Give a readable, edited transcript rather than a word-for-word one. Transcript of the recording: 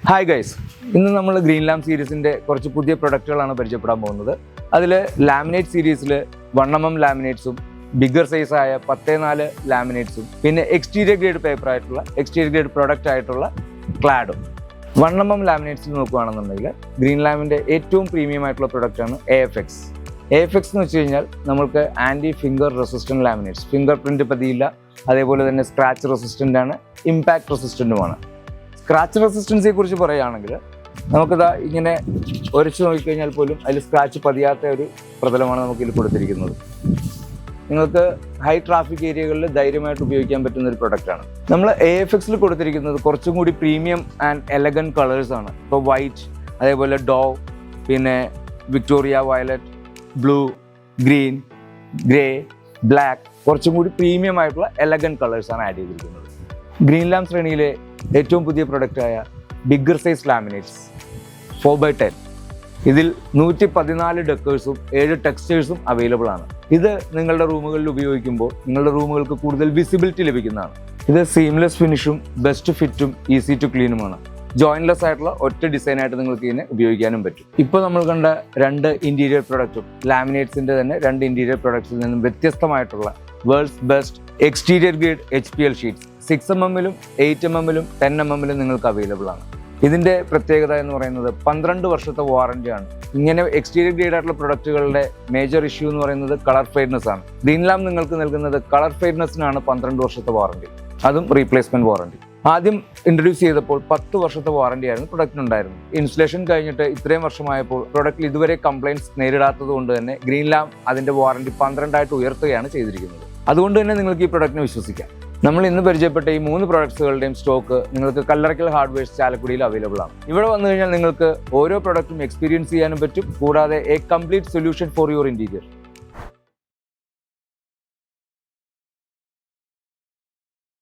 Hi guys, ഇന്ന് നമ്മൾ green ലാം സീരീസിൻ്റെ കുറച്ച് പുതിയ പ്രൊഡക്റ്റുകളാണ് പരിചയപ്പെടാൻ പോകുന്നത്. അതിൽ ലാമിനേറ്റ് സീരീസിൽ 1mm ലാമിനേറ്റ്സും ബിഗർ സൈസായ 10x4 ലാമിനേറ്റ്സും പിന്നെ എക്സ്റ്റീരിയർ ഗ്രേഡ് പേപ്പർ ആയിട്ടുള്ള എക്സ്റ്റീരിയർ ഗ്രേഡ് പ്രൊഡക്റ്റ് ആയിട്ടുള്ള ക്ലാഡും. 1mm ലാമിനേറ്റ്സിൽ നോക്കുകയാണെന്നുണ്ടെങ്കിൽ ഗ്രീൻ ലാമിൻ്റെ ഏറ്റവും പ്രീമിയം ആയിട്ടുള്ള പ്രൊഡക്റ്റാണ് AFX. AFX എന്ന് വെച്ച് കഴിഞ്ഞാൽ നമ്മൾക്ക് anti finger resistant laminates, finger print പതിയില്ല, അതേപോലെ തന്നെ സ്ക്രാച്ച് റെസിസ്റ്റൻ്റ് ആണ്, ഇമ്പാക്ട് റെസിസ്റ്റൻറ്റുമാണ്. സ്ക്രാച്ച് റെസിസ്റ്റൻസിനെ കുറിച്ച് പറയുകയാണെങ്കിൽ നമുക്കിതാ ഇങ്ങനെ ഉരച്ച് നോക്കിക്കഴിഞ്ഞാൽ പോലും അതിൽ സ്ക്രാച്ച് പതിയാത്ത ഒരു പ്രതലമാണ് നമുക്കിതിൽ കൊടുത്തിരിക്കുന്നത്. നിങ്ങൾക്ക് ഹൈ ട്രാഫിക് ഏരിയകളിൽ ധൈര്യമായിട്ട് ഉപയോഗിക്കാൻ പറ്റുന്ന ഒരു പ്രൊഡക്റ്റാണ്. നമ്മൾ AFXൽ കൊടുത്തിരിക്കുന്നത് കുറച്ചും കൂടി പ്രീമിയം ആൻഡ് എലഗൻറ്റ് കളേഴ്സാണ്. ഇപ്പോൾ വൈറ്റ്, അതേപോലെ ഡോവ്, പിന്നെ Victoria violet, blue, green, grey, black, കുറച്ചും കൂടി പ്രീമിയം ആയിട്ടുള്ള എലഗൻറ്റ് കളേഴ്സാണ് ആഡ് ചെയ്തിരിക്കുന്നത്. ഗ്രീൻ ലാം ശ്രേണിയിലെ ഏറ്റവും പുതിയ പ്രൊഡക്റ്റായ ബിഗർ സൈസ് ലാമിനേറ്റ്സ് 4x10. ഇതിൽ 114 ഡെക്കേഴ്സും 7 ടെക്സ്റ്റേഴ്സും അവൈലബിൾ ആണ്. ഇത് നിങ്ങളുടെ റൂമുകളിൽ ഉപയോഗിക്കുമ്പോൾ നിങ്ങളുടെ റൂമുകൾക്ക് കൂടുതൽ വിസിബിലിറ്റി ലഭിക്കുന്നതാണ്. ഇത് സീംലെസ് ഫിനിഷും ബെസ്റ്റ് ഫിറ്റും ഈസി ടു ക്ലീനുമാണ്. ജോയിൻലെസ് ആയിട്ടുള്ള ഒറ്റ ഡിസൈനായിട്ട് നിങ്ങൾക്ക് ഇതിനെ ഉപയോഗിക്കാനും പറ്റും. ഇപ്പോൾ നമ്മൾ കണ്ട 2 ഇൻറ്റീരിയർ പ്രൊഡക്റ്റും ലാമിനേറ്റ്സിൻ്റെ തന്നെ 2 ഇൻറ്റീരിയർ പ്രൊഡക്ട്സിൽ നിന്നും വ്യത്യസ്തമായിട്ടുള്ള worlds best exterior grade HPL sheets 6mm, 8mm, 10mm നിങ്ങൾക്ക് അവൈലബിൾ ആണ്. ഇതിൻ്റെ പ്രത്യേകത എന്ന് പറയുന്നത് 12 വർഷത്തെ വാറൻറ്റിയാണ്. ഇങ്ങനെ എക്സ്റ്റീരിയർ ഗ്രേഡ് ആയിട്ടുള്ള പ്രൊഡക്റ്റുകളുടെ മേജർ ഇഷ്യൂ എന്ന് പറയുന്നത് കളർ ഫെയ്ഡ്നെസ് ആണ്. ഗ്രീൻ ലാം നിങ്ങൾക്ക് നൽകുന്നത് കളർ ഫെയ്ഡ്നെസ്സിനാണ് 12 വർഷത്തെ വാറൻറ്റി, അതും റീപ്ലേസ്മെൻറ്റ് വാറൻറ്റി. ആദ്യം ഇൻട്രൊഡ്യൂസ് ചെയ്തപ്പോൾ 10 വർഷത്തെ വാറൻറ്റി ആയിരുന്നു പ്രൊഡക്റ്റിനുണ്ടായിരുന്നു. ഇൻസ്റ്റലേഷൻ കഴിഞ്ഞിട്ട് ഇത്രയും വർഷമായപ്പോൾ പ്രൊഡക്റ്റിൽ ഇതുവരെ കംപ്ലയിൻറ്റ്സ് നേരിടാത്തത് കൊണ്ട് തന്നെ ഗ്രീൻ ലാം അതിൻ്റെ വാറൻറ്റി 12 ഉയർത്തുകയാണ് ചെയ്തിരിക്കുന്നത്. അതുകൊണ്ട് തന്നെ നിങ്ങൾക്ക് ഈ പ്രൊഡക്റ്റിനെ വിശ്വസിക്കാം. നമ്മൾ ഇന്ന് പരിചയപ്പെട്ട ഈ 3 പ്രൊഡക്ട്സുകളുടെയും സ്റ്റോക്ക് നിങ്ങൾക്ക് കല്ലറയ്ക്കൽ ഹാർഡ്വെയർസ് ചാലക്കുടിയിൽ അവൈലബിൾ ആണ്. ഇവിടെ വന്നു കഴിഞ്ഞാൽ നിങ്ങൾക്ക് ഓരോ പ്രൊഡക്റ്റും എക്സ്പീരിയൻസ് ചെയ്യാനും പറ്റും, കൂടാതെ A complete solution for your interior.